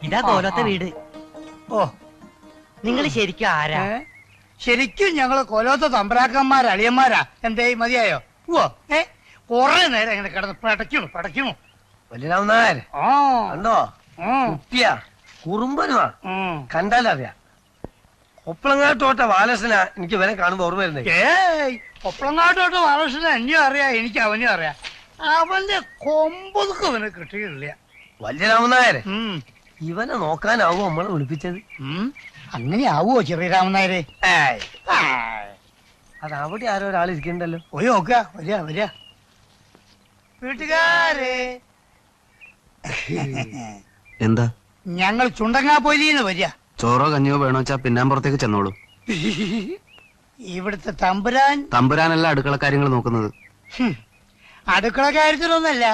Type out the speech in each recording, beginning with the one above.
ഇതാ കോലത്തെ വീട്. ഓ, നിങ്ങൾ ശരിക്കും ആരാ? ശരിക്കും ഞങ്ങള് കൊലോത്ത തമ്പരാക്കന്മാരാ, അളിയന്മാരാ. എന്തേ മതിയായോ? ഓ, കൊറേ നേരം ഇങ്ങനെ കിടന്ന് പടയ്ക്കണു. കണ്ടോ കുട്ടിയാ, കുറുമ്പനുവാ, കണ്ടാലറിയാ. ഒപ്പളങ്ങാട്ടോട്ട ബാലകൃഷ്ണനാ എനിക്ക് ഇവനെ കാണുമ്പോ ഓർമ്മ വരുന്നേ. ഒപ്പളങ്ങാട്ടോട്ട് ബാലകൃഷ്ണൻ എന്നെയും അറിയാം, എനിക്ക് അവനും അറിയാം. അവന്റെ കൊമ്പൊതുക്കും അവന് കിട്ടിയില്ല. വലിയ രാമനായരെ, ഇവനെ നോക്കാനാവോ നമ്മളെ വിളിപ്പിച്ചത്? അങ്ങനെ ആവുമോ ചെറിയ രാമനായരെ? അത് അവിടെ ആരോ ഒരാൾ ഇരിക്കണ്ടല്ലോ. പോയി നോക്ക. വരിക വീട്ടുകാരെ. എന്താ? ഞങ്ങൾ ചുണ്ടങ്ങാപ്പൊലിന്ന് വരിക. ചോറോ കഞ്ഞിയോ വേണോ വെച്ചാ പിന്നാമ്പുറത്തേക്ക് ചെന്നോളൂ. ഇവിടുത്തെ തമ്പുരാനല്ല അടുക്കള കാര്യങ്ങൾ നോക്കുന്നത്. അടുക്കള കാര്യത്തിലൊന്നല്ല,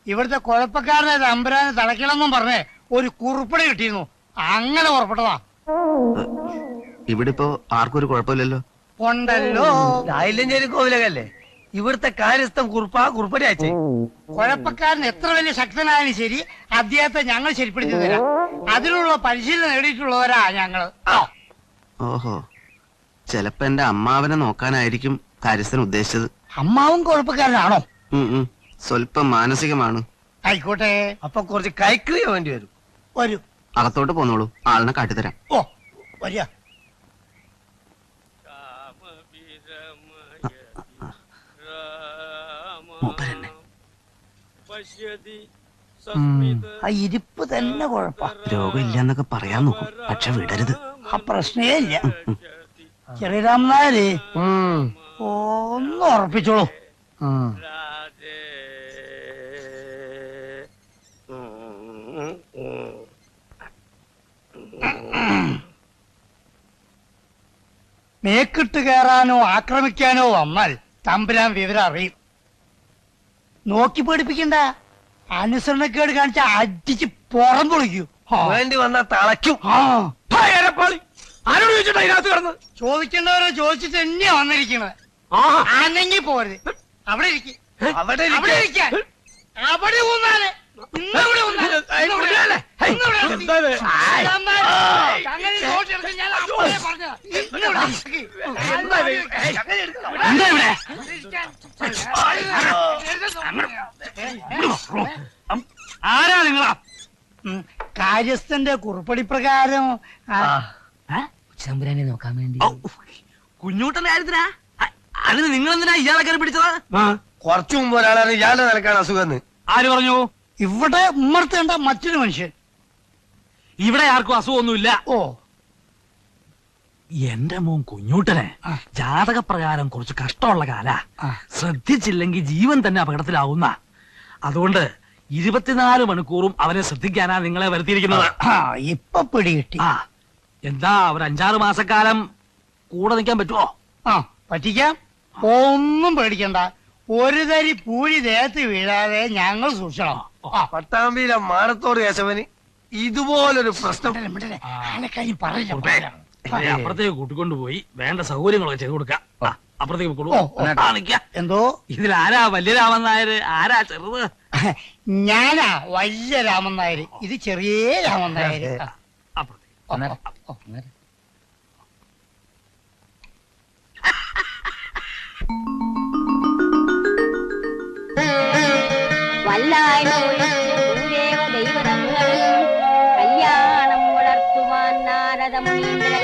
ഇവിടുത്തെ കുഴപ്പക്കാരനെ തമ്പുരാനെ തളയ്ക്കണമെന്നും പറഞ്ഞേ ഒരു കുറിപ്പടി കിട്ടിയിരുന്നു. അങ്ങനെ പുറപ്പെട്ടതാ. ഇവിടെ ഇപ്പോ ആർക്കും ഒരു കുഴപ്പമില്ലല്ലോ. ഉണ്ടല്ലോ. ആയില്ലഞ്ചേരി കോവിലകല്ലേ ഇവിടുത്തെ കാര്യസ്ഥം കുറുപ്പടി അയച്ചേ. കുഴപ്പക്കാരൻ എത്ര വലിയ ശക്തനായാലും ശരി, അദ്ദേഹത്തെ ഞങ്ങൾ ശരിപ്പെടുത്തി തരാം. അതിനുള്ള പരിശീലനം നേടിയിട്ടുള്ളവരാ ഞങ്ങള്. ഓഹോ, ചെലപ്പോ എന്റെ അമ്മാവനെ നോക്കാനായിരിക്കും കാര്യസ്ഥൻ ഉദ്ദേശിച്ചത്. അമ്മാവും കുഴപ്പക്കാരനാണോ? സ്വല്പം മാനസികമാണ്. ആയിക്കോട്ടെ. അപ്പൊ കുറച്ച് കൈക്രിയ വേണ്ടി വരും. വരൂ, അകത്തോട്ട് പോന്നോളൂ, ആളിനെ കാട്ടിത്തരാം. ഓ, വരിക. ആ ഇരിപ്പ് തന്നെ കുഴപ്പ. രോഗമില്ലെന്നൊക്കെ പറയാൻ നോക്കും, പക്ഷെ വിടരുത്. ആ പ്രശ്നേ ഇല്ല. ചെറിയ രാമനായര് ഒന്ന് ഉറപ്പിച്ചോളൂ. മേക്കിട്ട് കയറാനോ ആക്രമിക്കാനോ വന്നാൽ തമ്പുരാൻ വിവരം അറിയും. നോക്കി പേടിപ്പിക്കണ്ട. അനുസരണക്കേട് കാണിച്ച അടിച്ച് പുറം പൊളിക്കൂ. വേണ്ടി വന്നാ തളയ്ക്കും. ആരോട് ചോദിച്ചിട്ടാ ഇതിനകത്ത് കിടന്ന്? ചോദിക്കേണ്ടവരെ ചോദിച്ചിട്ട് തന്നെയാ വന്നിരിക്കണത്. ആണെങ്കിൽ പോരുത്. അവിടെ ഇരിക്കും. അവിടെ ഇരിക്കാൻ. അവിടെ ഊന്നാല്. ഇന്നിവിടെ ഊന്നാല്. ആരാ നിങ്ങളാ? കാര്യസ്ഥന്റെ കുറിപ്പടി പ്രകാരം തമ്പുരാനെ നോക്കാൻ വേണ്ടി. കുഞ്ഞൂട്ടന്റെ കാര്യത്തിനാ? അതിന് നിങ്ങൾ എന്തിനാ ഇയാളെ കയറി പിടിച്ചത്? കുറച്ചു മുമ്പ് ഒരാളാണ് ഇയാളുടെ നിലക്കാണ് അസുഖം. ആര് പറഞ്ഞു? ഇവിടെ ഉമ്മർത്തേണ്ട മറ്റൊരു മനുഷ്യൻ. ഇവിടെ ആർക്കും അസുഖമൊന്നുമില്ല. ഓ, എന്റെ മോൻ കുഞ്ഞൂട്ടനെ ജാതകപ്രകാരം കുറച്ച് കഷ്ടമുള്ള കാല. ശ്രദ്ധിച്ചില്ലെങ്കിൽ ജീവൻ തന്നെ അപകടത്തിലാവുന്ന. അതുകൊണ്ട് 24 മണിക്കൂറും അവനെ ശ്രദ്ധിക്കാനാ നിങ്ങളെ വരുത്തിയിരിക്കുന്നത്. ഇപ്പൊ പിടികിട്ടി. എന്താ ഒരു 5-6 മാസക്കാലം കൂടെ നിൽക്കാൻ പറ്റുമോ? പറ്റിക്കാം. ഒന്നും പേടിക്കണ്ട. ഒരു തരി പൂഴി ദേഹത്ത് വീഴാതെ ഞങ്ങൾ സൂക്ഷിക്കണം. പട്ടാമ്പിയിലെ മാടത്തോട് കേശവന് ഇതുപോലൊരു പ്രശ്നം പറയില്ല. അപ്പുറത്തേക്ക് കൂട്ടിക്കൊണ്ടുപോയി വേണ്ട സൗകര്യങ്ങളൊക്കെ ചെയ്തു കൊടുക്കാം. അപ്പുറത്തേക്ക് എന്തോ ഇതിൽ ആരാ വലിയ രാമൻ നായർ, ആരാ ചെറുത്? ഞാനാ വലിയ രാമൻ നായർ, ഇത് ചെറിയ രാമൻ നായർ. അപ്പുറത്തേക്ക് കല്യാണം വളർത്തുവാൻ നാരദമുനീന്ദ്രൻ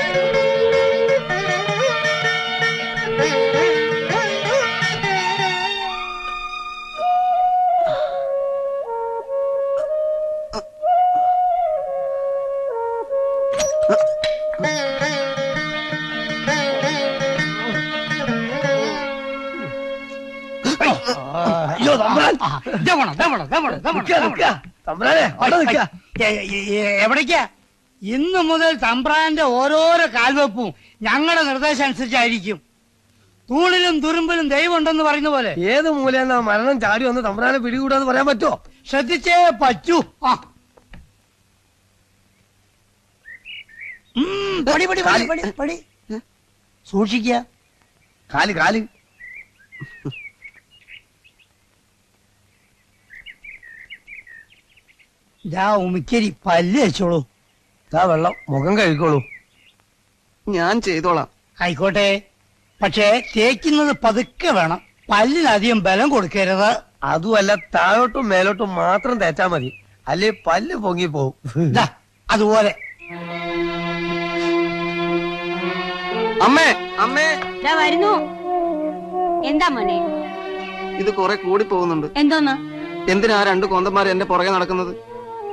എവിടേക്കാ? ഇന്നു മുതൽ തമ്പ്രാന്റെ ഓരോരോ കാൽവെപ്പും ഞങ്ങളുടെ നിർദ്ദേശം അനുസരിച്ചായിരിക്കും. തൂണിലും തുരുമ്പിലും ദൈവം ഉണ്ടെന്ന് പറയുന്ന പോലെ. ഏത് മൂലയെന്നാ മരണം ചാടി വന്ന് തമ്പ്രാനെ പിടികൂടാന്ന് പറയാൻ പറ്റുമോ? ശ്രദ്ധിച്ചേ പറ്റൂ. പടി സൂക്ഷിക്ക. കാല് കാല് ഇതാ ഉമിക്കരി പല്ല് വെച്ചോളൂ. ഇതാ വെള്ളം, മുഖം കഴുകിക്കോളൂ. ഞാൻ ചെയ്തോളാം. ആയിക്കോട്ടെ, പക്ഷേ തേക്കുന്നത് പതുക്കെ വേണം. പല്ലിനധികം ബലം കൊടുക്കരുത്. അതുമല്ല, താഴോട്ടും മേലോട്ടും മാത്രം തേച്ചാ മതി, അല്ലേ പല്ല് പൊങ്ങി പോവും. ദാ, അതുപോലെ. അമ്മേ അമ്മേ, ദാ വരുന്നു. എന്താ മോനെ? ഇത് കുറെ കൂടി പോകുന്നുണ്ട്. എന്തോന്ന്? എന്തിനാ 2 കോന്തന്മാർ എന്റെ പുറകെ നടക്കുന്നത്?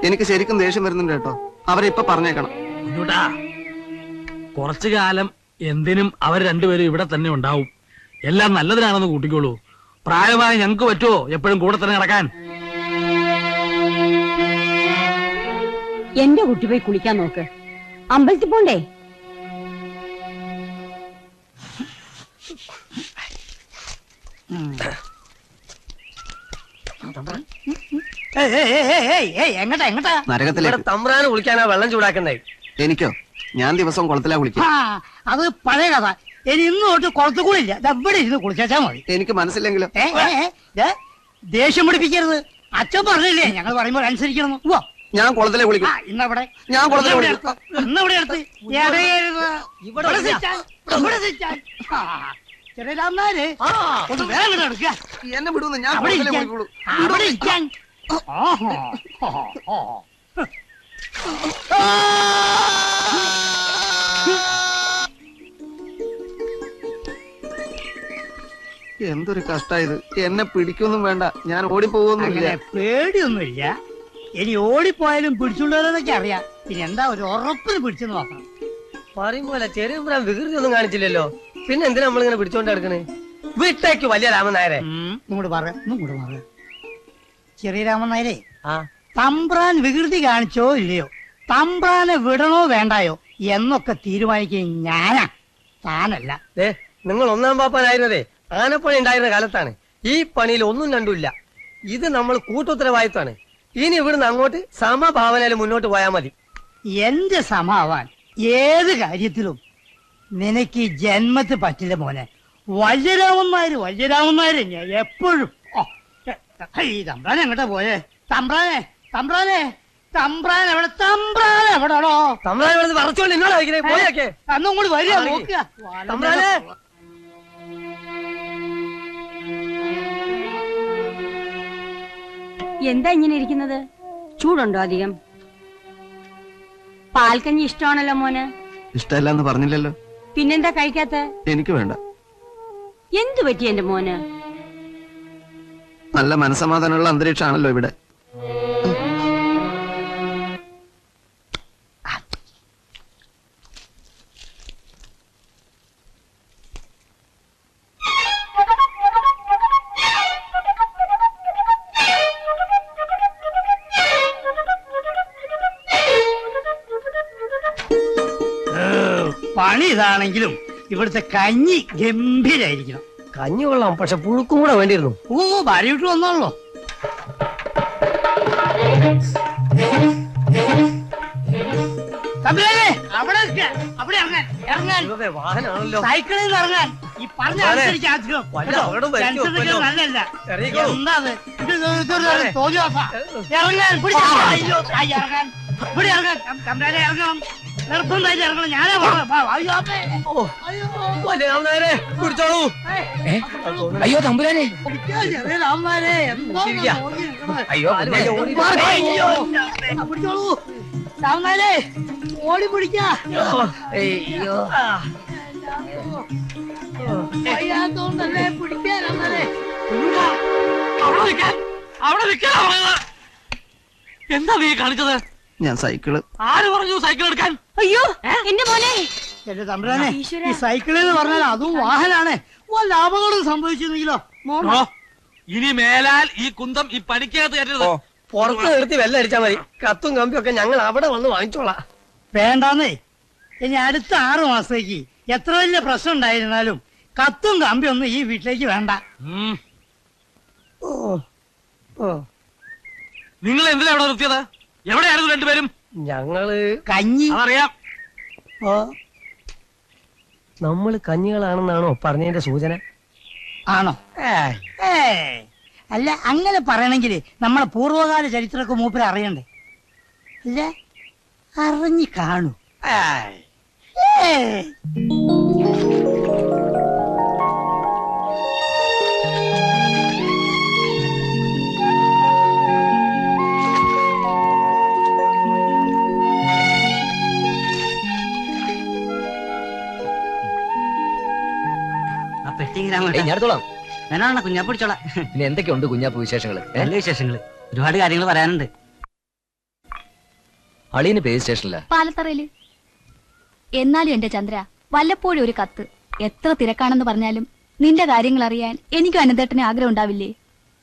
എനിക്ക് ശരിക്കും ദേഷ്യം വരുന്നുണ്ട് കേട്ടോ. അവരെ ഇപ്പൊ പറഞ്ഞേക്കണം. കുഞ്ഞൂട്ടാ, കുറച്ചു കാലം എന്തിനും അവർ രണ്ടുപേരും ഇവിടെ തന്നെ ഉണ്ടാവും. എല്ലാം നല്ലതിനാണെന്ന് കൂട്ടിക്കോളൂ. പ്രായമായി ഞങ്ങൾക്ക് പറ്റുമോ എപ്പോഴും കൂടെ തന്നെ നടക്കാൻ? എന്റെ കുട്ടി പോയി കുളിക്കാൻ നോക്ക്. അമ്പലത്തിൽ പോണ്ടേ? എങ്ങട്ടാ എങ്ങട്ടാ? ഇവിടെ നരകത്തിലേക്ക്. തമ്പ്രാന് കുളിക്കാനാ വെള്ളം ചൂടാക്കണ്ടേ? എനിക്കോ? ഞാൻ ദിവസം കുളത്തിലാ കുളിക്കും. ആ, അത് പഴയ കഥ. ഇനി ഇന്ന് തൊട്ട് കുളത്തുകൂടില്ല. ഇവിടെ ഇരുന്ന് കുളിച്ചാ മതി. എനിക്ക് മനസ്സില്ലെങ്കിലോ? ദേഷ്യം പിടിപ്പിക്കരുത്. അച്ഛൻ പറഞ്ഞില്ലേ ഞങ്ങൾ പറയുമ്പോൾ അനുസരിക്കണം. ഞാൻ കുളത്തിലെ കുളിക്കും. ഇന്നവിടെ ഞാൻ കുളത്തിലെ കുളിക്കും. ഇന്നവിടെ അടുത്ത് ഇടയരുത്. ഇവിടെ സിറ്റാൻ, ഇവിടെ സിറ്റാൻ. ചെറിയ രാമനാര് ഒന്ന് വേറെ ഇങ്ങോട്ട് എടുക്കുക. എന്നെ വിടുന്നു. ഞാൻ അവിടെ കുളത്തിലെ ഇരിക്കാൻ, കുളിക്കുള്ളൂ. അവിടെ ഇരിക്കാൻ. ഓഹോ, ഓഹോ. എന്തൊരു കഷ്ടായത്. എന്നെ പിടിക്കൊന്നും വേണ്ട. ഞാൻ ഓടിപ്പോകൊന്നുമില്ല. അങ്ങനെ പേടിയൊന്നുമില്ല. ഇനി ഓടിപ്പോയാലും പിടിച്ചുകൊണ്ടുവരാന്നൊക്കെ അറിയാം. പിന്നെ എന്താ ഒരു ഉറപ്പിന് പിടിച്ചെന്ന് നോക്കണം. പറയുമ്പോലെ ചെറിയ തമ്പ്രാൻ വികൃതി ഒന്നും കാണിച്ചില്ലല്ലോ. പിന്നെ എന്തിനാ നമ്മളിങ്ങനെ പിടിച്ചോണ്ട് നടക്കണേ? വീട്ടേക്ക് വലിയ രാമൻ നായരെ. ഇങ്ങോട്ട് പറയാം, ഇങ്ങോട്ട് പറയാം. ചെറിയ രാമൻ നായരെ, ആ, തമ്പ്രാൻ വികൃതി കാണിച്ചോ ഇല്ലയോ, തമ്പ്രാനെ വിടണോ വേണ്ടായോ എന്നൊക്കെ തീരുമാനിക്കുക ഞാനാ, താനല്ല. ദേ, നിങ്ങൾ 1-ാം പാപ്പാനായിരുന്നതേ ആനപ്പണി ഉണ്ടായിരുന്ന കാലത്താണ്. ഈ പണിയിൽ ഒന്നും രണ്ടുമില്ല. ഇത് നമ്മൾ കൂട്ടുത്തരവാദിത്വമാണ്. ഇനി ഇവിടുന്ന് അങ്ങോട്ട് സമഭാവനയിൽ മുന്നോട്ട് പോയാൽ മതി. എന്റെ സമാവാൻ ഏത് കാര്യത്തിലും നിനക്ക് ജന്മത്തിൽ പറ്റില്ല മോനെ. വല്യരാമന്മാര് ഞാൻ എപ്പോഴും. ഈ തമ്പ്രാൻ എങ്ങോട്ടാ പോയേ? തമ്പ്രാനെ തമ്പ്രാനെ തമ്പ്രാൻ എവിടെ? തമ്പ്രാൻ എവിടെയാണോ? തമ്പ്രാൻ ഇവിടുന്ന് പറച്ചോണ്ട് എന്നോട് ചോദിക്കണേ. പോയൊക്കെ അന്നും കൂടി വരിക ആ, നോക്കുക. തമ്പ്രാനെ. എന്താ ഇങ്ങനെ ഇരിക്കുന്നത്? ചൂടുണ്ടോ അധികം? പാൽക്കഞ്ഞി ഇഷ്ടമാണല്ലോ മോന്. ഇഷ്ടമല്ലെന്ന് പറഞ്ഞില്ലല്ലോ. പിന്നെന്താ കഴിക്കാത്ത? എനിക്ക് വേണ്ട. എന്തു പറ്റി എന്റെ മോന്? നല്ല മനസ്സമാധാനമുള്ള അന്തരീക്ഷമാണല്ലോ ഇവിടെ. പണി ഇതാണെങ്കിലും ഇവിടുത്തെ കഞ്ഞി ഗംഭീരായിരിക്കണം. കഞ്ഞി കൊള്ളാം, പക്ഷെ പുഴുക്കും കൂടെ വേണ്ടിയിരുന്നു. ഭാര്യ വീട്ടിൽ വന്നാണല്ലോ. അവിടെ ഇറങ്ങാൻ വാഹനാണല്ലോ. സൈക്കിളിൽ നിന്ന് ഇറങ്ങാൻ. ഈ പറഞ്ഞ അനുസരിച്ച് ആദ്യം നല്ലല്ല. എന്താ തോന്നിയോസാ? ഇറങ്ങാൻ ഇറങ്ങാൻ ഇവിടെ ഇറങ്ങാൻ. തമ്പ്രാനെ ഇറങ്ങണം, നിർബന്ധമായിട്ട് ഇറങ്ങണം. ഞാനേ പിടിച്ചോളൂ. അയ്യോ തമ്പുരാനെ, രാമനാരെ അയ്യോ, പിടിച്ചോളൂ. രാമനാരെ ഓടി പിടിക്കാ. അയ്യാത്തോണ്ടല്ലേ പിടിക്കാ. രാമനാരെ അവിടെ നിൽക്കാ. എന്താ നീ കാണിച്ചത്? ഞാൻ സൈക്കിള്. ആര് പറഞ്ഞു സൈക്കിൾ എടുക്കാൻ? അയ്യോ എന്റെ മോനെ. എന്റെ തമ്പുരാനെ, ഈ സൈക്കിൾ എന്ന് പറഞ്ഞാൽ അതും വാഹനാണ്. വല്ല അപകടം സംഭവിച്ചിരുന്നെങ്കിലോ? ഓ, ഇനി മേലാൽ ഈ കുന്തം ഈ പണിക്കകത്ത് കയറ്റരുത്. പുറത്ത് നിർത്തി വെള്ളം അടിച്ചാ മതി. കത്തും കമ്പിയും ഒക്കെ ഞങ്ങൾ അവിടെ വന്ന് വാങ്ങിച്ചോളാം. വേണ്ടാന്നേ. ഇനി അടുത്ത 6 മാസത്തേക്ക് എത്ര വലിയ പ്രശ്നം ഉണ്ടായിരുന്നാലും കത്തും കമ്പിയൊന്നും ഈ വീട്ടിലേക്ക് വേണ്ട. നിങ്ങൾ എന്തിനാ അവിടെ നിർത്തിയത്? എവിടെയായിരുന്നു രണ്ടുപേരും? ഞങ്ങള് കഞ്ഞി. അതറിയാം. നമ്മള് കഞ്ഞികളാണെന്നാണോ പറഞ്ഞതിന്റെ സൂചന? ആണോ? അല്ല, അങ്ങനെ പറയണമെങ്കിൽ നമ്മളെ പൂർവ്വകാല ചരിത്രമൊക്കെ മൂപ്പര് അറിയണ്ടേ. അല്ല അറിഞ്ഞു കാണൂ. ആ പെട്ടി ഞാൻ എടുത്തോളാം. ഞാനാണ് കുഞ്ഞാപ്പ് പിടിച്ചോളാം. പിന്നെ എന്തൊക്കെയുണ്ട് കുഞ്ഞാപ്പ് വിശേഷങ്ങള്? നല്ല വിശേഷങ്ങള്, ഒരുപാട് കാര്യങ്ങൾ പറയാനുണ്ട്. അളിയന് പേര് സ്റ്റേഷനില്ല, പാലത്തറയില്. എന്നാലും എന്റെ ചന്ദ്ര, വല്ലപ്പോഴും ഒരു കത്ത്. എത്ര തിരക്കാണെന്ന് പറഞ്ഞാലും നിന്റെ കാര്യങ്ങൾ അറിയാൻ എനിക്കും അനന്തേട്ടന് ആഗ്രഹം ഉണ്ടാവില്ലേ?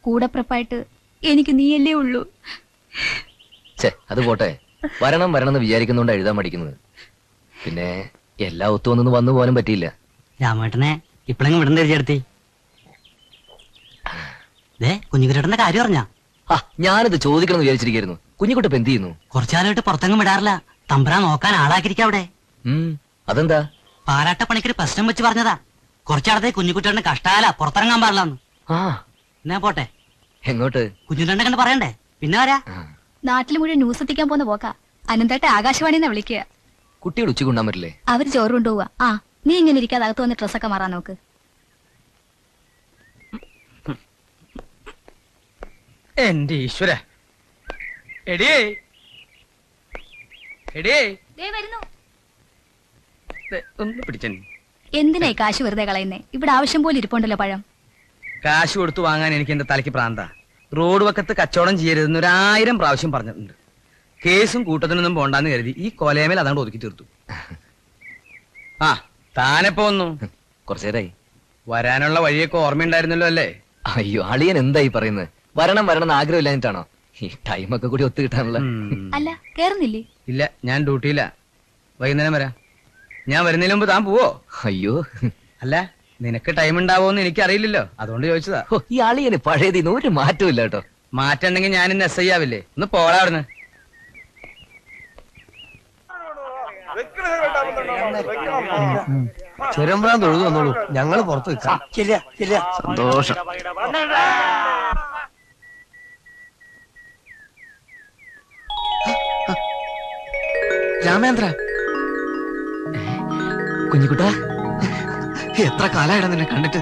കൂടപ്പിറപ്പായിട്ട് എനിക്ക് നീയല്ലേ ഉള്ളൂ. അത് പോട്ടെ. വരണം എന്ന് വിചാരിക്കുന്നോണ്ട് എഴുതാൻ പഠിക്കുന്നത്. പിന്നെ എല്ലാ ഒത്തുവന്നൊന്നും വന്നു പോകാനും പറ്റിയില്ല. രാമേട്ടനെ ഇപ്പഴെങ്കിലും വിടണ്ട ചേർത്തി. കുഞ്ഞുകുട്ടന്റെ കാര്യം അറിഞ്ഞാ? ഞാനിത് ചോദിക്കണം വിചാരിച്ചിരിക്കുന്നു. കുഞ്ഞുകുട്ടപ്പ് എന്ത് ചെയ്യുന്നു? കുറച്ചാലായിട്ട് പുറത്തെങ്ങും വിടാറില്ല. തമ്പുരാൻ നോക്കാൻ ആളാക്കിരിക്ക അവിടെ. അതെന്താ? പാലാട്ടപ്പണിക്കൊരു പ്രശ്നം വെച്ച് പറഞ്ഞതാ. കുറച്ചാളത്തെ കുഞ്ഞുകുട്ടന്റെ കഷ്ടാല പുറത്തിറങ്ങാൻ പാടില്ലെന്ന്. എന്നാ പോട്ടെ. എങ്ങോട്ട്? കുഞ്ഞുകുട്ടനെ കണ്ട് പറയണ്ടേ? പിന്നെ വരാ. നാട്ടിൽ മുഴുവൻ ന്യൂസ് എത്തിക്കാൻ പോകുന്ന പോക്കാ. അനന്തേട്ട ആകാശവാണിന്നാ വിളിക്കുക. കുട്ടികൾ ഉച്ചയ്ക്ക് ഉണ്ടാൻ പറ്റില്ലേ? അവര് ചോറ് കൊണ്ടുപോവാ. നീ ഇങ്ങനെ ഇരിക്കാതെ അകത്ത് വന്ന് ഡ്രസ്സൊക്കെ മാറാൻ നോക്ക്. എന്റെ ഈശ്വര. ഒന്ന് പിടിച്ചേ. എന്തിനായി കാശ് വെറുതെ കളയുന്നേ? ഇവിടെ ആവശ്യം പോലെ ഇരിപ്പുണ്ടല്ലോ പഴം. കാശ് കൊടുത്തു വാങ്ങാൻ എനിക്ക് എന്റെ തലയ്ക്ക് പ്രാന്ത. റോഡ് വക്കത്ത് കച്ചവടം ചെയ്യരുതെന്ന് 1000 പ്രാവശ്യം പറഞ്ഞിട്ടുണ്ട്. കേസും കൂട്ടത്തിനൊന്നും പോണ്ടാന്ന് കരുതി ഈ കൊലയമേൽ അതങ്ങോട്ട് ഒതുക്കി തീർത്തു. താനെപ്പോ വന്നു? കുറച്ചേരായി. വരാനുള്ള വഴിയൊക്കെ ഓർമ്മയുണ്ടായിരുന്നല്ലോ അല്ലേ? അയ്യോ, അളിയൻ എന്തായി പറയുന്നത്? വരണം ആഗ്രഹമില്ലാഞ്ഞിട്ടാണോ? ഈ ടൈമൊക്കെ കൂടി ഒത്തു കിട്ടാനുള്ള. അല്ല, കേറുന്നില്ലേ? ഇല്ല, ഞാൻ ഡ്യൂട്ടിയില്ല. വൈകുന്നേരം വരാം. ഞാൻ വരുന്നതിന് മുമ്പ് താൻ പോവോ? അയ്യോ, അല്ല, നിനക്ക് ടൈം ഉണ്ടാവോന്ന് എനിക്ക് അറിയില്ലല്ലോ, അതുകൊണ്ട് ചോദിച്ചതാ. ഈ അളിയന് പഴയതിന് ഒരു മാറ്റവും ഇല്ല കേട്ടോ. മാറ്റുണ്ടെങ്കിൽ ഞാൻ ഇന്ന് SI ആവില്ലേ? ഒന്ന് പോടാ അവിടുന്ന്. ചെറുമ്പ്രാൻ തൊഴുതു വന്നോളൂ, ഞങ്ങള് പുറത്ത് വെക്കാം. സന്തോഷം. രാമേന്ദ്ര, കുഞ്ഞിക്കുട്ട, എത്ര കാലായിടാ നിന്നെ കണ്ടിട്ട്.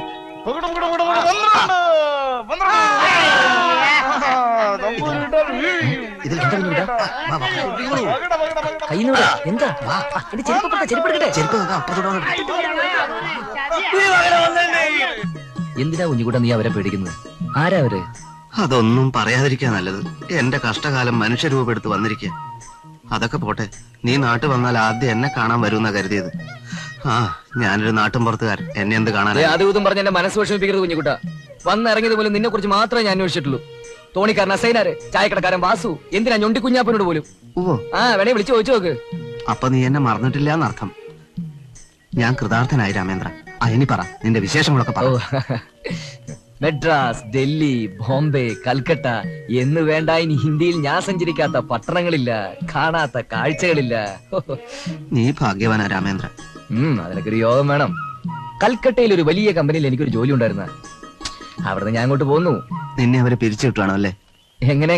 ഇതിൽ എന്താ കുഞ്ഞിക്കുട്ട? കയ്യിലൂടെ എന്താ? എന്റെ ചെരുപ്പെടുക്കട്ടെ. എന്തിനാ കുഞ്ഞിക്കുട്ട നീ അവരെ പേടിക്കുന്നത്? ആരാ അവര്? അതൊന്നും പറയാതിരിക്കാ നല്ലത്. എന്റെ കഷ്ടകാലം മനുഷ്യരൂപെടുത്ത് വന്നിരിക്കുക. അതൊക്കെ പോട്ടെ, നീ നാട്ടിൽ വന്നാൽ ആദ്യം എന്നെ കാണാൻ വരുമെന്നാ കരുതിയത്. ഞാനൊരു നാട്ടും പുറത്തുകാരൻ, എന്നെ എന്ത് കാണാൻ? അതും പറഞ്ഞ എന്റെ മനസ്സ് വിഷമിപ്പിക്കരുത് കുഞ്ഞിക്കുട്ട. വന്നിറങ്ങിയത് പോലും നിന്നെ കുറിച്ച് മാത്രമേ ഞാൻ അന്വേഷിച്ചിട്ടുള്ളൂ. തോണിക്കാരൻ അസൈനാര്, ചായക്കടക്കാരൻ വാസു, എന്തിനാ ഞൊണ്ടി കുഞ്ഞാപ്പനോട് പോലും. വേണേ വിളിച്ചു ചോദിച്ചു നോക്ക്. അപ്പൊ നീ എന്നെ മറന്നിട്ടില്ല എന്നർത്ഥം. ഞാൻ കൃതാർത്ഥനായി രാമേന്ദ്ര. ഇനി പറ, നിന്റെ വിശേഷങ്ങളൊക്കെ പറ. മെഡ്രാസ്, ഡൽഹി, ബോംബെ, കൽക്കട്ട എന്ന് വേണ്ട ഇനി ഹിന്ദിയിൽ ഞാൻ സഞ്ചരിക്കാത്ത പട്ടണങ്ങളില്ല, കാണാത്ത കാഴ്ചകളില്ല. നീ ഭാഗ്യവാനാ രാമേന്ദ്ര. അതിനൊക്കെ ഒരു യോഗം വേണം. കൽക്കട്ടയിൽ ഒരു വലിയ കമ്പനിയിൽ എനിക്കൊരു ജോലി ഉണ്ടായിരുന്ന. അവിടുന്ന് ഞാൻ അങ്ങോട്ട് പോന്നു. നിന്നെ അവരെ പിരിച്ചുവിട്ടാണോ അല്ലേ? എങ്ങനെ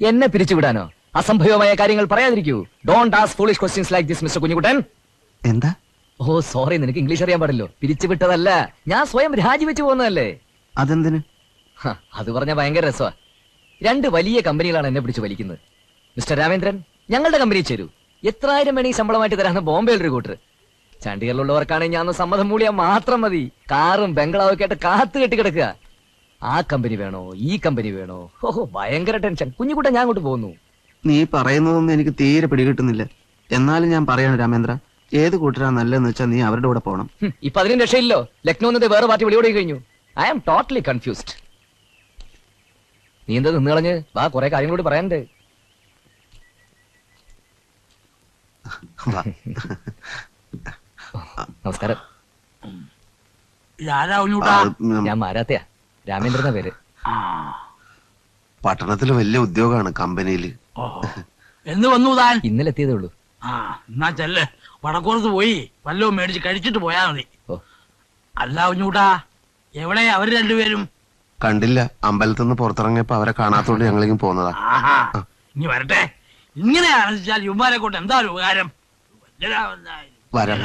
എന്നെ പിരിച്ചുവിടാനോ? അസംഭവമായ കാര്യങ്ങൾ പറയാതിരിക്കൂ. Don't ask foolish questions like this mister Kunjukuttan. എന്താ? സോറി, നിനക്ക് ഇംഗ്ലീഷ് അറിയാൻ പാടില്ലോ. പിരിച്ചുവിട്ടതല്ല, ഞാൻ സ്വയം രാജിവെച്ചു പോകുന്നതല്ലേ. അതെന്തിന്? അത് പറഞ്ഞ ഭയങ്കര രസമാ. 2 വലിയ കമ്പനികളാണ് എന്നെ പിടിച്ച് വലിക്കുന്നത്. മിസ്റ്റർ രാമേന്ദ്രൻ, ഞങ്ങളുടെ കമ്പനി ചേരൂ. എത്രായിരം വേണി ശമ്പളമായിട്ട് തരാന്ന് ബോംബെയിൽ ഒരു കൂട്ടർ. ചണ്ഡീഗറിലുള്ളവർക്കാണെങ്കിൽ ഞാൻ സമ്മതം മൂളിയാൽ മാത്രം മതി. കാറും ബംഗ്ലാവും ഒക്കെ ആയിട്ട് കാത്തു കെട്ടി കിടക്കുക. ആ കമ്പനി വേണോ, ഈ കമ്പനി വേണോ? ഭയങ്കര ടെൻഷൻ. കുഞ്ഞുകുട്ടൻ, ഞാൻ അങ്ങോട്ട് പോകുന്നു. നീ പറയുന്നതൊന്നും എനിക്ക് തീരെ പിടികിട്ടുന്നില്ല. എന്നാലും ഞാൻ പറയാണ് രാമേന്ദ്ര, ഏത് കൂട്ടരാ നല്ലതെന്ന് വെച്ചാൽ നീ അവരുടെ കൂടെ പോകണം. ഇപ്പൊ അതിനും രക്ഷയില്ലോ. ലക്നൌ വേറെ പാർട്ടി വിളിയോടെ കഴിഞ്ഞു. I am totally confused. നീ എന്താ നിന്ന് കളഞ്ഞ്? വാ, കുറെ കാര്യങ്ങളോട് പറയാനുണ്ട്. നമസ്കാരം. ഞാൻ മാരാത്തയാ. രാമേന്ദ്രന്റെ പേര്. പട്ടണത്തില് വലിയ ഉദ്യോഗമാണ് കമ്പനിയില്. എന്ന് വന്നു താൻ? ഇന്നലെ എത്തിയതേ ഉള്ളൂ. എന്നാ ചെല്ല്, വടക്കോർത്ത് പോയി വല്ലോ മേടിച്ച് കഴിച്ചിട്ട് പോയാ മതി. അല്ല കുഞ്ഞൂട്ടാ, എവിടെ അവര് രണ്ടുപേരും? കണ്ടില്ല, അമ്പലത്തിൽ നിന്ന് പുറത്തിറങ്ങിയപ്പോ അവരെ കാണാത്തോണ്ട് ഞങ്ങളിങ്ങനെ പോന്നതാ. ഇനി വരട്ടെ. ഇങ്ങനെ ആലോചിച്ചാൽ യുവമാരെ കൊണ്ട് എന്താ ഒരു ഉപകാരം? വരാം.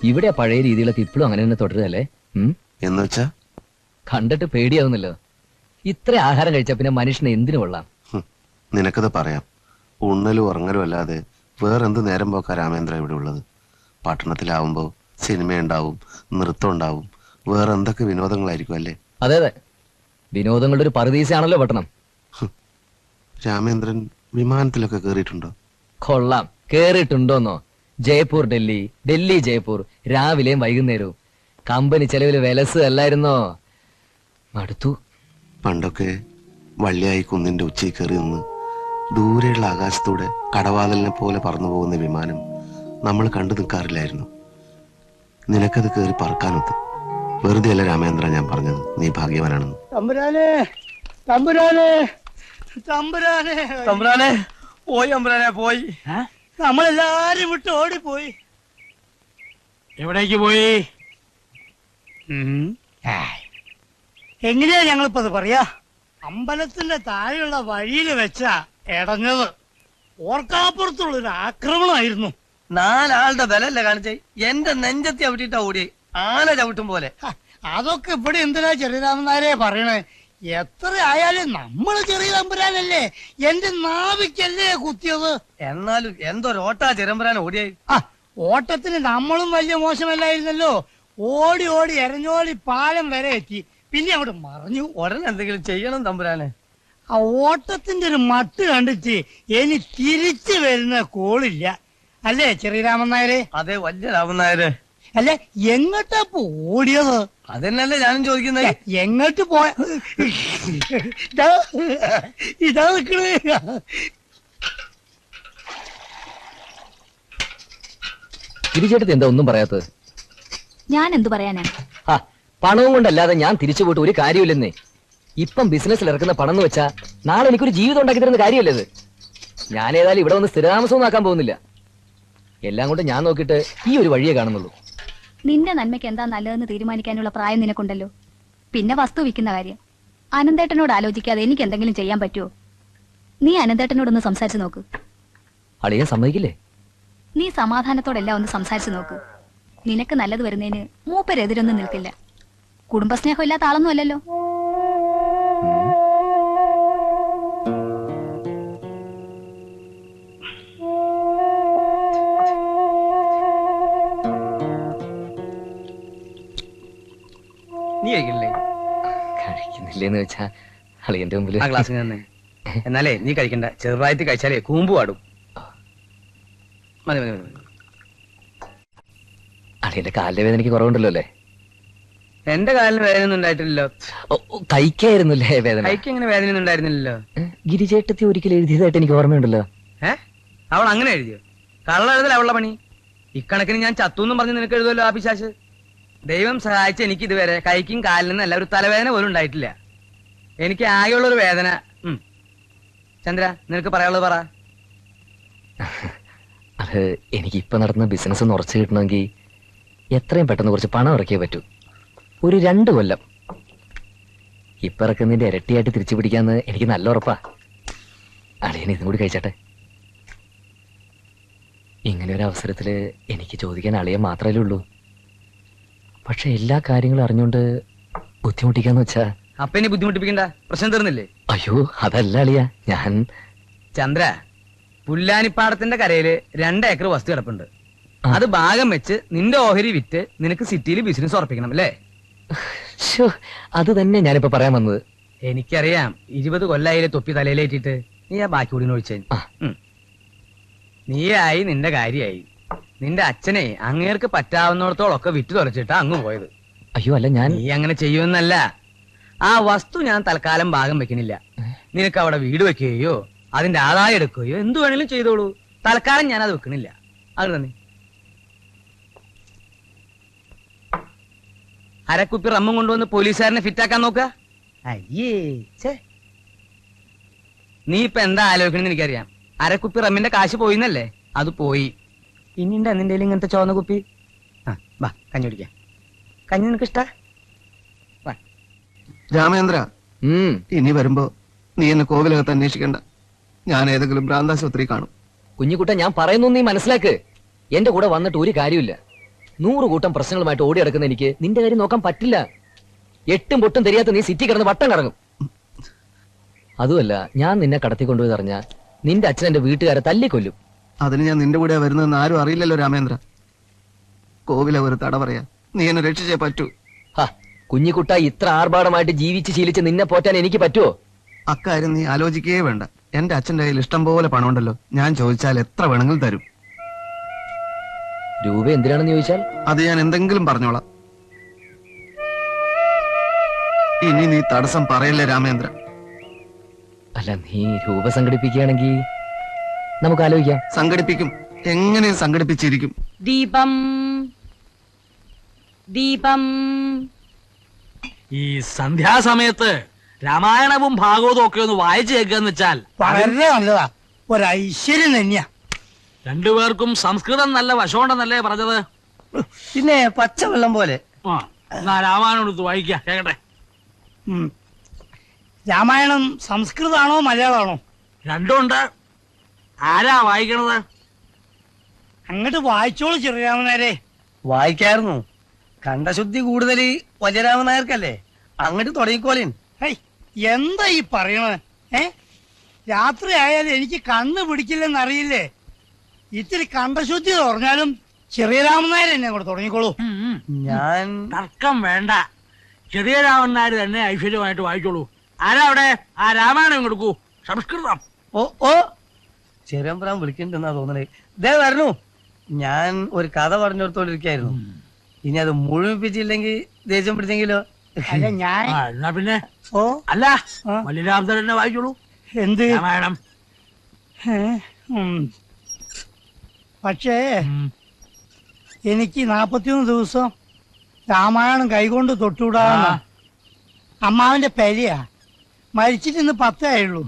ഇവിടെ പഴയ രീതികളൊക്കെ ഇപ്പോഴും അങ്ങനെ തന്നെ തുടരുകയല്ലേ? എന്ന് വെച്ചാ കണ്ടിട്ട് പേടിയാവുന്നല്ലോ. ഇത്ര ആഹാരം കഴിച്ചാ പിന്നെ മനുഷ്യനെ എന്തിനു കൊള്ളാം? നിനക്കത് പറയാം. ഉണ്ണലും ഉറങ്ങലും അല്ലാതെ വേറെന്ത് നേരം പോക്കാ രാമേന്ദ്ര ഇവിടെ ഉള്ളത്? പട്ടണത്തിലാവുമ്പോ സിനിമയുണ്ടാവും, നൃത്തം ഉണ്ടാവും, വേറെ എന്തൊക്കെ വിനോദങ്ങളായിരിക്കും അല്ലേ? അതെ അതെ, വിനോദങ്ങളുടെ ഒരു പറുദീസയാണല്ലോ പട്ടണം. രാമേന്ദ്രൻ വിമാനത്തിലൊക്കെ കേറിയിട്ടുണ്ടോ? കൊള്ളാം. കേറിയിട്ടുണ്ടോന്നോ? ജയ്പൂർ ഡൽഹി, ഡൽഹി ജയ്പൂർ, രാവിലെയും വൈകുന്നേരവും. കമ്പനി ചെലവില് വിലസ് അല്ലായിരുന്നോ? മടുത്തു. പണ്ടൊക്കെ വള്ളിയായി കുന്നിന്റെ ഉച്ചയിൽ കയറി നിന്ന് ദൂരെയുള്ള ആകാശത്തൂടെ കടവാതിലിനെ പോലെ പറന്നു പോകുന്ന വിമാനം നമ്മൾ കണ്ടു നിൽക്കാറില്ലായിരുന്നു. നിനക്കത് കയറി പറക്കാനൊത്ത്. വെറുതെ അല്ല രാമേന്ദ്ര ഞാൻ പറഞ്ഞത്, നീ ഭാഗ്യവാനാണെന്ന്. തമ്പുരാനെ, തമ്പുരാനെ, തമ്പുരാനെ, തമ്പുരാനെ പോയി, തമ്പുരാനെ പോയി. നമ്മളെല്ലാരും വിട്ട് ഓടിപ്പോയി. എവിടേക്ക് പോയി? എങ്ങനെയാ ഞങ്ങളിപ്പോ അത് പറയാ? അമ്പലത്തിന്റെ താഴെയുള്ള വഴിയിൽ വെച്ചാ ഇടഞ്ഞത്. ഓർക്കാപ്പുറത്തുള്ളൊരു ആക്രമണമായിരുന്നു. 4 ആളുടെ ബലല്ലേ കാണിച്ചേ? എന്റെ നെഞ്ചത്തി ചവിട്ടിട്ടാ ഓടിയേ, ആന ചവിട്ടും പോലെ. അതൊക്കെ ഇവിടെ എന്തിനാ ചെറിയരാമനാരെ പറയണേ? എത്ര ആയാലും നമ്മള് ചെറിയ തമ്പുരാനല്ലേ, എന്റെ നാവിക്കല്ലേ കുത്തിയത്. എന്നാലും എന്തൊരോട്ടാ ചെരമ്പരാൻ ഓടിയായി. ഓട്ടത്തിന് നമ്മളും വലിയ മോശമല്ലായിരുന്നല്ലോ. ഓടി ഓടി എരഞ്ഞോടി പാലം വരെ എത്തി, പിന്നെ അവിടെ മറിഞ്ഞു. ഉടനെ എന്തെങ്കിലും ചെയ്യണം തമ്പുരാനെ. ആ ഓട്ടത്തിന്റെ ഒരു മട്ട് കണ്ടിട്ട് ഇനി തിരിച്ചു വരുന്ന കോളില്ല, അല്ലേ ചെറിയരാമൻ നായരെ? അതെ, വലിയ രാമൻ നായര്. അല്ലെ, എങ്ങോട്ടാ ഓടിയത്? അതന്നെയല്ലേ ഞാനും ചോദിക്കുന്നത്. എങ്ങോട്ട് പോയ? ഇതാ നിക്കണേ. തിരിച്ചെടുത്ത് എന്താ ഒന്നും പറയാത്തത്? ഞാൻ എന്തു പറയാനാ? പണവും കൊണ്ടല്ലാതെ ഞാൻ തിരിച്ചു പോയിട്ട് ഒരു കാര്യമില്ലെന്നേ. ഇപ്പം ബിസിനസ്സിൽ ഇറക്കുന്ന പണം എന്ന് വെച്ചാ നാളെ എനിക്കൊരു ജീവിതം ഉണ്ടാക്കി തരുന്ന കാര്യമല്ലേ ഇത്? ഞാൻ ഏതായാലും ഇവിടെ വന്ന് സ്ഥിരതാമസവും ആക്കാൻ പോകുന്നില്ല. എല്ലാം കൊണ്ട് ഞാൻ നോക്കിയിട്ട് ഈ ഒരു വഴിയേ കാണുന്നുള്ളൂ. നിന്റെ നന്മയ്ക്ക് എന്താ നല്ലതെന്ന് തീരുമാനിക്കാനുള്ള പ്രായം നിനക്കുണ്ടല്ലോ. പിന്നെ വസ്തു വിൽക്കുന്ന കാര്യം അനന്തേട്ടനോട് ആലോചിക്കാതെ എനിക്ക് എന്തെങ്കിലും ചെയ്യാൻ പറ്റുമോ? നീ അനന്തേട്ടനോടൊന്ന് സംസാരിച്ചു നോക്ക്. അളിയാൻ സമ്മതിക്കില്ലേ? നീ സമാധാനത്തോടെല്ലാം ഒന്ന് സംസാരിച്ചു നോക്ക്. നിനക്ക് നല്ലത് വരുന്നതിന് മൂപ്പരെതിരൊന്നും നിൽക്കില്ല. കുടുംബസ്നേഹം ഇല്ലാത്ത ആളൊന്നും അല്ലല്ലോ. നീ കഴിക്കില്ലേ? കഴിക്കുന്നില്ലേന്ന് വെച്ചാ അളിയന്റെ മുമ്പിൽ ആ ഗ്ലാസ് തന്നെ. എന്നാലേ നീ കഴിക്കണ്ട, ചെറുതായിട്ട് കഴിച്ചാലേ കൂമ്പ് പാടും. മതി മതി മതി. അളിയന്റെ കാലിന്റെ വേദനയ്ക്ക് കുറവുണ്ടല്ലോ അല്ലേ? എന്റെ കാലിന് വേദനയൊന്നും ഉണ്ടായിട്ടില്ലല്ലോ. കൈക്കായിരുന്നല്ലേ വേദന? കൈക്ക് എങ്ങനെ വേദനയൊന്നും ഉണ്ടായിരുന്നില്ലല്ലോ. ഗിരിചേട്ടത്തി ഒരിക്കലും എഴുതിയതായിട്ട് എനിക്ക് ഓർമ്മയുണ്ടല്ലോ. അവൾ അങ്ങനെ എഴുതിയോ? കള്ള എഴുതല അവളുടെ പണി. ഇക്കണക്കിന് ഞാൻ ചത്തുന്നും പറഞ്ഞ് നിനക്ക് എഴുതുമല്ലോ ആ പിശാച്. ദൈവം സഹായിച്ച എനിക്ക് ഇതുവരെ കൈക്കും കാലിനും അല്ല ഒരു തലവേദന പോലും ഉണ്ടായിട്ടില്ല. എനിക്ക് ആകെയുള്ളൊരു വേദന. ചന്ദ്ര, നിനക്ക് പറയാനുള്ളത് പറ. അത് എനിക്ക് ഇപ്പൊ നടന്ന ബിസിനസ് ഒന്ന് ഉറച്ചു കിട്ടണമെങ്കിൽ എത്രയും പെട്ടെന്ന് കുറച്ച് പണം ഇറക്കിയേ പറ്റൂ. ഒരു 2 കൊല്ലം. ഇപ്പൊ ഇറക്കുന്നതിന്റെ ഇരട്ടിയായിട്ട് തിരിച്ചു പിടിക്കാന്ന് എനിക്ക് നല്ല ഉറപ്പാ. അളിയൻ ഇതും കൂടി കഴിച്ചട്ടെ. ഇങ്ങനെ ഒരു അവസരത്തില് എനിക്ക് ചോദിക്കാൻ അളിയൻ മാത്രമേ ഉള്ളൂ. പക്ഷെ എല്ലാ കാര്യങ്ങളും അറിഞ്ഞുകൊണ്ട് ബുദ്ധിമുട്ടിക്കാന്ന് വെച്ചാ അപ്പൊ ഇനി ബുദ്ധിമുട്ടിപ്പിക്കണ്ട, പ്രശ്നം തീർന്നില്ലേ? അയ്യോ അതല്ല അളിയ, ഞാൻ ചന്ദ്ര, പുല്ലാനിപ്പാടത്തിന്റെ കരയില് 2 ഏക്കർ വസ്തു കിടപ്പുണ്ട്. അത് ഭാഗം വെച്ച് നിന്റെ ഓഹരി വിറ്റ് നിനക്ക് സിറ്റിയിൽ ബിസിനസ് ഉറപ്പിക്കണം അല്ലേ? അത് തന്നെ ഞാനിപ്പോ പറയാൻ വന്നത്. എനിക്കറിയാം, 20 കൊല്ലായില്ലേ തൊപ്പി തലയിലേറ്റിട്ട്. നീ ആ ബാക്കി കൂടി ഒഴിച്ചു. നീയായി, നിന്റെ കാര്യായി. നിന്റെ അച്ഛനെ അങ്ങേർക്ക് പറ്റാവുന്നിടത്തോളൊക്കെ വിറ്റ് തുലച്ചിട്ടാ അങ്ങ് പോയത്. അയ്യോ അല്ല, ഞാൻ നീ അങ്ങനെ ചെയ്യുമെന്നല്ല. ആ വസ്തു ഞാൻ തൽക്കാലം ഭാഗം വെക്കണില്ല. നിനക്ക് അവിടെ വീട് വെക്കുകയോ അതിന്റെ ആദായം എടുക്കുകയോ എന്തു വേണേലും ചെയ്തോളൂ. തൽക്കാലം ഞാൻ അത് വെക്കണില്ല. അത് തന്നെ. അരക്കുപ്പി റമ്മും കൊണ്ടുവന്ന് പോലീസുകാരനെ ഫിറ്റാക്കാൻ നോക്കുക. അയ്യേ, നീ ഇപ്പൊ എന്താ ആലോചിക്കണെന്ന് എനിക്കറിയാം. അരക്കുപ്പി റമ്മിന്റെ കാശ് പോയിന്നല്ലേ? അത് പോയി. ഇനിയുണ്ട് നിന്റെ ഇങ്ങനത്തെ ചുവന്ന കുപ്പി? വാ, കഞ്ഞി കുടിക്കാം. കഞ്ഞി നിനക്ക് ഇഷ്ടാ? വാ. രാമേന്ദ്ര, ഇനി വരുമ്പോ നീ എന്നെ കോവിലകത്ത് അന്വേഷിക്കണ്ട. ഞാൻ ഏതെങ്കിലും ഭ്രാന്താശുപത്രി കാണും. കുഞ്ഞിക്കുട്ട, ഞാൻ പറയുന്നു നീ മനസ്സിലാക്ക്. എന്റെ കൂടെ വന്നിട്ട് ഒരു കാര്യമില്ല. 100 കൂട്ടം പ്രശ്നങ്ങളുമായിട്ട് ഓടി നടക്കുന്ന എനിക്ക് നിന്റെ കാര്യം നോക്കാൻ പറ്റില്ല. 8 പൊട്ടും தெரிയാത്ത നീ സിറ്റി കിടന്ന് വട്ടം കറങ്ങും. അതുമല്ല, ഞാൻ നിന്നെ കടത്തിക്കൊണ്ടുപോയി അറിഞ്ഞാ നിന്റെ അച്ഛൻ എന്റെ വീട്ടുകാരെ തല്ലിക്കൊല്ലും. അതിന് ഞാൻ നിന്റെ കൂടെ വരുന്നതെന്ന് ആരും അറിയില്ലല്ലോ രാമേന്ദ്ര. കോവില ഒരു തട പറയാ, നീ എന്നെ രക്ഷിച്ചേ പറ്റൂ. കുഞ്ഞിക്കുട്ട, ഇത്ര ആർഭാടമായിട്ട് ജീവിച്ച് ശീലിച്ച് നിന്നെ പോറ്റാൻ എനിക്ക് പറ്റുമോ? അക്കാര്യം നീ ആലോചിക്കേ വേണ്ട. എന്റെ അച്ഛന്റെ കയ്യിൽ ഇഷ്ടം പോലെ പണമുണ്ടല്ലോ. ഞാൻ ചോദിച്ചാൽ എത്ര വേണമെങ്കിലും തരും. രൂപ എന്തിനാണെന്ന് ചോദിച്ചാൽ അത് ഞാൻ എന്തെങ്കിലും പറഞ്ഞോളാം. ഇനി നീ തടസ്സം പറയല്ലേ രാമേന്ദ്ര. അല്ല, നീ രൂപ സംഘടിപ്പിക്കുകയാണെങ്കിൽ നമുക്ക് ആലോചിക്കാം. സംഘടിപ്പിക്കും, എങ്ങനെ സംഘടിപ്പിച്ചിരിക്കും. ദീപം ദീപം. ഈ സന്ധ്യാസമയത്ത് രാമായണവും ഭാഗവതവും ഒക്കെ ഒന്ന് വായിച്ചു കേൾക്കാന്ന് വെച്ചാൽ വളരെ നല്ലതാ. ഒരു ഐശ്വര്യം തന്നെയാ. രണ്ടുപേർക്കും സംസ്കൃതം നല്ല വശമുണ്ടെന്നല്ലേ പറഞ്ഞത്? പിന്നെ പച്ചവെള്ളം പോലെ. എന്നാ രാമായണം എടുത്ത് വായിക്കാം, കേക്കട്ടെ. രാമായണം സംസ്കൃതാണോ മലയാളമാണോ? രണ്ടുമുണ്ട്. ആരാ വായിക്കണത്? അങ്ങോട്ട് വായിച്ചോളൂ ചെറിയാമനാരെ. വായിക്കായിരുന്നു. കണ്ടശുദ്ധി കൂടുതൽ വലിയ രാമനായർക്കല്ലേ. അങ്ങോട്ട് തുടങ്ങിക്കോലേൻ. എന്താ ഈ പറയണത്? രാത്രി ആയാലും എനിക്ക് കണ്ണ് പിടിക്കില്ലെന്നറിയില്ലേ? ഇത്തിരി കണ്ടശുദ്ധി പറഞ്ഞാലും ചെറിയ രാമനായർ എന്നെ അങ്ങോട്ട് തുടങ്ങിക്കോളൂ. ഞാൻ തർക്കം വേണ്ട. ചെറിയ രാമനായർ തന്നെ ഐശ്വര്യമായിട്ട് വായിച്ചോളൂ. ആരാ അവിടെ? ആ രാമായണം കൊടുക്കൂ, സംസ്കൃതം. ഓ ചെറിയമ്പ്രാൻ വിളിക്കണ്ടെന്നാ തോന്നണേ. ദേ വരണു. ഞാൻ ഒരു കഥ പറഞ്ഞോടത്തോണ്ടിരിക്കായിരുന്നു. ഇനി അത് മുഴുമിപ്പിച്ചില്ലെങ്കിൽ ദേഷ്യം പിടിച്ചെങ്കിലോ? അല്ല ഞാൻ എന്നാ പിന്നെ ഓ അല്ല മല്ലിരാമൻ തന്നെ വായിച്ചോളൂ. എന്ത് രാമായണം? പക്ഷേ എനിക്ക് 41 ദിവസം രാമായണം കൈകൊണ്ട് തൊട്ടുവിടാന്ന അമ്മാവന്റെ പെരിയാ. മരിച്ചിട്ട് ഇന്ന് 10 ആയുള്ളൂ.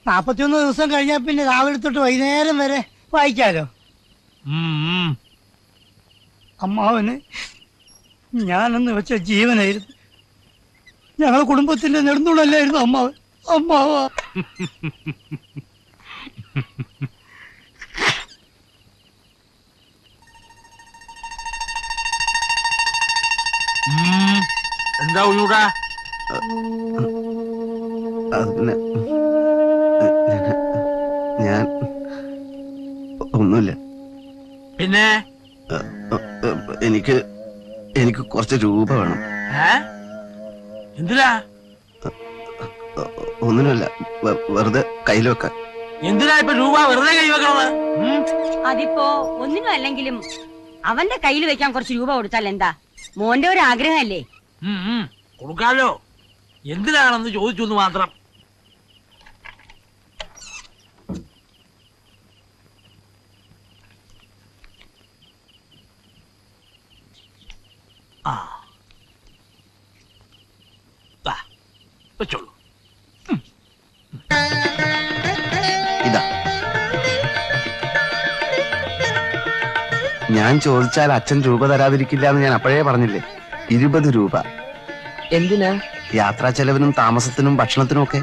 41 ദിവസം കഴിഞ്ഞാൽ പിന്നെ രാവിലെ തൊട്ട് വൈകുന്നേരം വരെ വായിക്കാലോ. അമ്മാവന് ഞാനെന്ന് വെച്ച ജീവനായിരുന്നു. ഞങ്ങളെ കുടുംബത്തിന്റെ നെടുന്നുള്ളല്ലായിരുന്നു അമ്മാവൻ. അമ്മാവ എന്താ ഉണ്ണൂടാ? ഞാൻ ഒന്നുമില്ല. പിന്നെ എനിക്ക് കുറച്ച് രൂപ വേണം. എന്തിനാ? ഒന്നിനുമല്ല, വെറുതെ കയ്യിൽ വെക്കാൻ. എന്തിനാ ഇപ്പൊ രൂപ വെറുതെ കൈ വെക്കണത്? അതിപ്പോ ഒന്നിനും അല്ലെങ്കിലും അവന്റെ കയ്യിൽ വെക്കാൻ കുറച്ച് രൂപ കൊടുത്താൽ എന്താ? മോന്റെ ഒരു ആഗ്രഹമല്ലേ? കൊടുക്കാലോ. എന്തിനാണെന്ന് ചോദിച്ചു എന്ന് മാത്രം. വെച്ചോളൂ. ഇതാ, ഞാൻ ചോദിച്ചാൽ അച്ഛൻ രൂപ തരാതിരിക്കില്ല എന്ന് ഞാൻ അപ്പോഴേ പറഞ്ഞില്ലേ. 20 രൂപ. എന്തിനാ? യാത്രാ ചെലവിനും താമസത്തിനും ഭക്ഷണത്തിനും ഒക്കെ.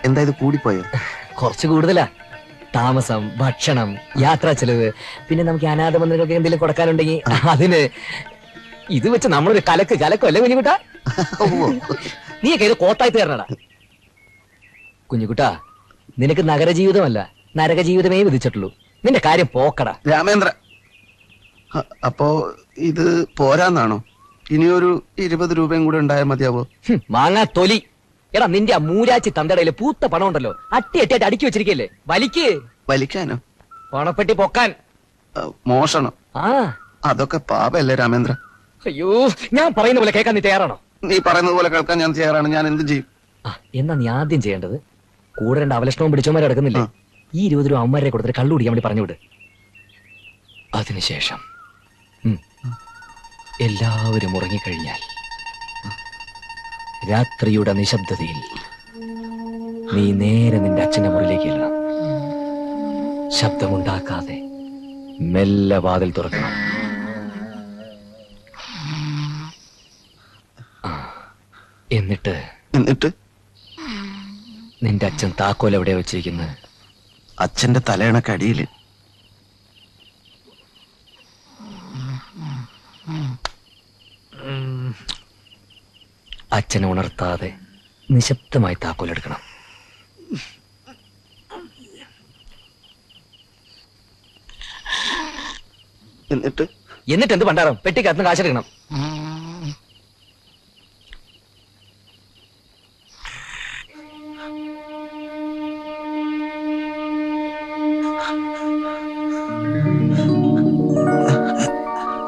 എന്താ ഇത് കൂടിപ്പോയോ? കുറച്ച് കൂടുതലാ. താമസം, ഭക്ഷണം, യാത്രാ ചെലവ്, പിന്നെ നമുക്ക് അനാഥ മന്ദിരങ്ങൾക്ക് എന്തെങ്കിലും കൊടുക്കാനുണ്ടെങ്കിൽ അതിന്. ഇത് വെച്ച് നമ്മളൊരു കലക്കല്ലേ കുഞ്ഞുകുട്ടാ? നീയൊക്കെ ഇത് കോത്തായി തീർന്നടാ. കുഞ്ഞുകുട്ടാ, നിനക്ക് നഗരജീവിതമല്ല നരക ജീവിതമേ വിധിച്ചിട്ടുള്ളൂ. നിന്റെ കാര്യം പോക്കടാ. രാമേന്ദ്ര, അപ്പോ ഇത് പോരാന്നാണോ? ഇനിയൊരു 20 രൂപയും കൂടെ ഉണ്ടായാൽ മതിയാവോ? മാങ്ങാ തൊലി. എടാ, നിന്റെ ആ മൂരാച്ചി തന്തടയില് പൂത്ത പണം ഉണ്ടല്ലോ, അട്ടിയായിട്ട് അടുക്കി വെച്ചിരിക്കല്ലേ. വലിക്കാനോ? പണപ്പെട്ടി പൊക്കാൻ. മോഷണം? അതൊക്കെ പാപല്ലേ രാമേന്ദ്ര? അയ്യോ, ഞാൻ പറയുന്ന പോലെ കേൾക്കാൻ നീ തയ്യാറാണോ? നീ പറയുന്നത് പോലെ കേൾക്കാൻ ഞാൻ തയ്യാറാണ്. ഞാൻ എന്ത് ചെയ്യും? എന്നാ നീ ആദ്യം ചെയ്യേണ്ടത്, കൂടെ 2 അവലക്ഷണവും പിടിച്ചോമാരെ കിടക്കുന്നില്ലേ, ഈ 20 രൂപ അമ്മമാരെ കൊടുത്തിട്ട് കള്ളു കുടിക്കാൻ വേണ്ടി പറഞ്ഞുവിട്. അതിനുശേഷം എല്ലാവരും ഉറങ്ങിക്കഴിഞ്ഞാൽ രാത്രിയുടെ നിശബ്ദതയിൽ നീ നേരെ നിന്റെ അച്ഛന്റെ മുറിയിലേക്ക് എല്ലാം ശബ്ദമുണ്ടാക്കാതെ മെല്ലെ വാതിൽ തുറക്കണം. എന്നിട്ട് എന്നിട്ട് നിന്റെ അച്ഛൻ താക്കോൽ എവിടെയാ വെച്ചിരിക്കുന്നത്? അച്ഛന്റെ തലയണക്കടിയില്. അച്ഛനെ ഉണർത്താതെ നിശബ്ദമായി താക്കോലെടുക്കണം. എന്നിട്ട് എന്ത് പണ്ടാരം? പെട്ടിക്കകത്ത് കാശെടുക്കണം.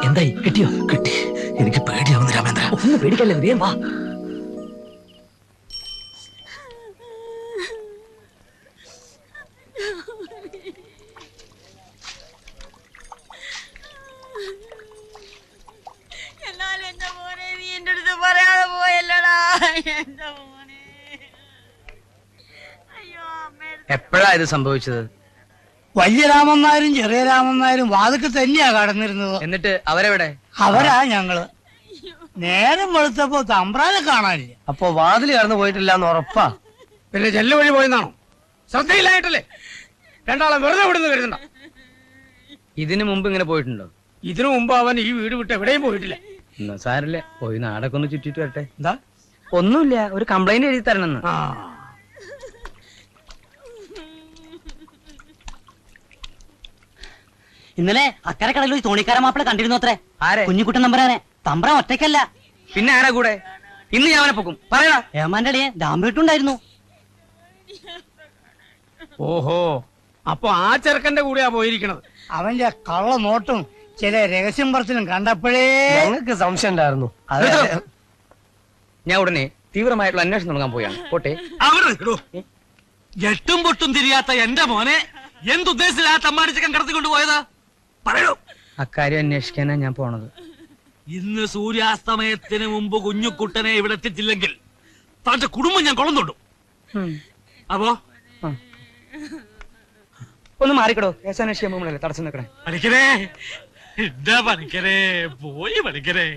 എന്തായി? കിട്ടിയോ? കിട്ടി. എനിക്ക് പേടിയാവുന്നു രാമേന്ദ്ര. ഒന്ന് പേടിക്കല്ലേ, വേഗം വാ. എപ്പോഴാ ഇത് സംഭവിച്ചത്? വലിയ രാമൻ നായരും ചെറിയ രാമൻ നായരും വാതിക്ക് തന്നെയാ കടന്നിരുന്നത്. എന്നിട്ട് അവരെവിടെ? അവരാ ഞങ്ങള്. നേരം വെളുത്തപ്പോ തമ്പ്രാനെ കാണാനില്ല. അപ്പൊ വാതിൽ കടന്നു പോയിട്ടില്ല എന്ന് ഉറപ്പാ? പിന്നെ ചെല്ലു വഴി പോയെന്നാണോ? ശ്രദ്ധയില്ലായിട്ടല്ലേ? രണ്ടാളെ വെറുതെ വിടുന്നു കരുതണ്ട. ഇതിനു മുമ്പ് ഇങ്ങനെ പോയിട്ടുണ്ടോ? ഇതിനു മുമ്പ് അവൻ ഈ വീട് വിട്ട് എവിടെയും പോയിട്ടില്ല. എന്നാ സാരില്ല, പോയി നാടൊക്കെ ഒന്ന് ചുറ്റിട്ട് വരട്ടെ. എന്താ? ഒന്നുമില്ല, ഒരു കംപ്ലൈന്റ് എഴുതി തരണമെന്ന്. ആ, ഇന്നലെ അക്കരെ കടലിൽ ഒരു തോണിക്കാരൻ മാപ്പിള കണ്ടിരുന്നു അത്രേ. ആരെ? കുഞ്ഞിക്കുട്ടൻ തമ്പുരാനെ. തമ്പ്രാൻ ഒറ്റയ്ക്കല്ല. പിന്നെ ആരാ കൂടെ? ഇന്ന് ഞാൻ അവനെ പൊക്കും, പറയടാ. ഏമാന്റെ അളിയെ ദാമ്പേട്ടുണ്ടായിരുന്നു. ഓഹോ, അപ്പൊ ആ ചെറുക്കന്റെ കൂടെയാ പോയിരിക്കണത്. അവന്റെ കള്ള നോട്ടും ചില രഹസ്യം പറച്ചിലും കണ്ടപ്പോഴേ ഞങ്ങൾക്ക് സംശയം ഉണ്ടായിരുന്നു. ഞാൻ ഉടനെ തീവ്രമായിട്ടുള്ള അന്വേഷണം തുടങ്ങാൻ പോയാണ്. പോട്ടെ. എട്ടും പൊട്ടും തിരിയാത്ത എന്റെ മോനെ എന്തുദ്ദേശത്തിലാ തമ്മാടിച്ചക്കൻ കടത്തിക്കൊണ്ട് പോയതാ? പറയൂ. അക്കാര്യം അന്വേഷിക്കാനാ ഞാൻ പോണത്. ഇന്ന് സൂര്യാസ്തമയത്തിന് മുമ്പ് കുഞ്ഞുക്കുട്ടനെ ഇവിടെ എത്തിച്ചില്ലെങ്കിൽ തന്റെ കുടുംബം ഞാൻ കൊളം തൊടും. അപ്പോ ഒന്ന് മാറിക്കടോ. കേസന്വേഷിക്കാൻ പോകുമ്പോഴല്ലേ തടസ്സം നിൽക്കണേ. പണിക്കരേ, എന്താ പണിക്കരേ? പോയി പണിക്കരേ.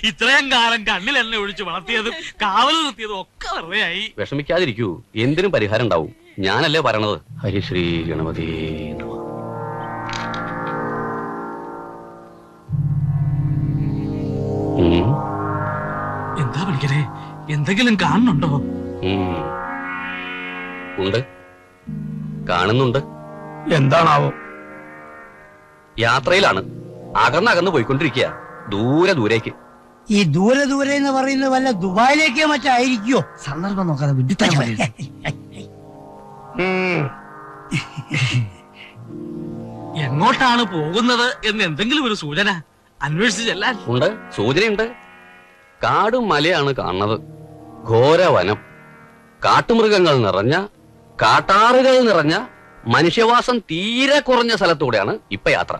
ഇത്രയും കാലം കണ്ണിൽ എന്നെ ഒഴിച്ച് വളർത്തിയതും കാവൽ നിർത്തിയതും ഒക്കെ വെറുതെ ആയി. വിഷമിക്കാതിരിക്കൂ, എന്തിനും പരിഹാരം ഉണ്ടാവും. ഞാനല്ലേ പറയണത്. ഹരിശ്രീ ഗണപതി നമഃ. എന്താ പണിക്കരേ, എന്തെങ്കിലും കാണുന്നുണ്ടോ? ഉണ്ട്, കാണുന്നുണ്ട്. എന്താണാവോ? യാത്രയിലാണ്, അകന്നകന്ന് പോയിക്കൊണ്ടിരിക്കുക, ദൂരേക്ക്. ഈ ദൂരെ എന്ന് പറയുന്നത് വല്ല ദുബായിലേക്കോ മറ്റായിരിക്കോ? സന്ദർഭം നോക്കാതെ വിഡിത്തരം പറയരുത്. എങ്ങോട്ടാണ് പോകുന്നത് എന്ന് എന്തെങ്കിലും ഒരു സൂചന അന്വേഷിച്ച് ചെല്ലാൻ? ഉണ്ട്, സൂചനയുണ്ട്. കാടും മലയാണ് കാണുന്നത്. ഘോരവനം, കാട്ടുമൃഗങ്ങൾ നിറഞ്ഞ, കാട്ടാറുകൾ നിറഞ്ഞ, മനുഷ്യവാസം തീരെ കുറഞ്ഞ സ്ഥലത്തൂടെയാണ് ഇപ്പൊ യാത്ര.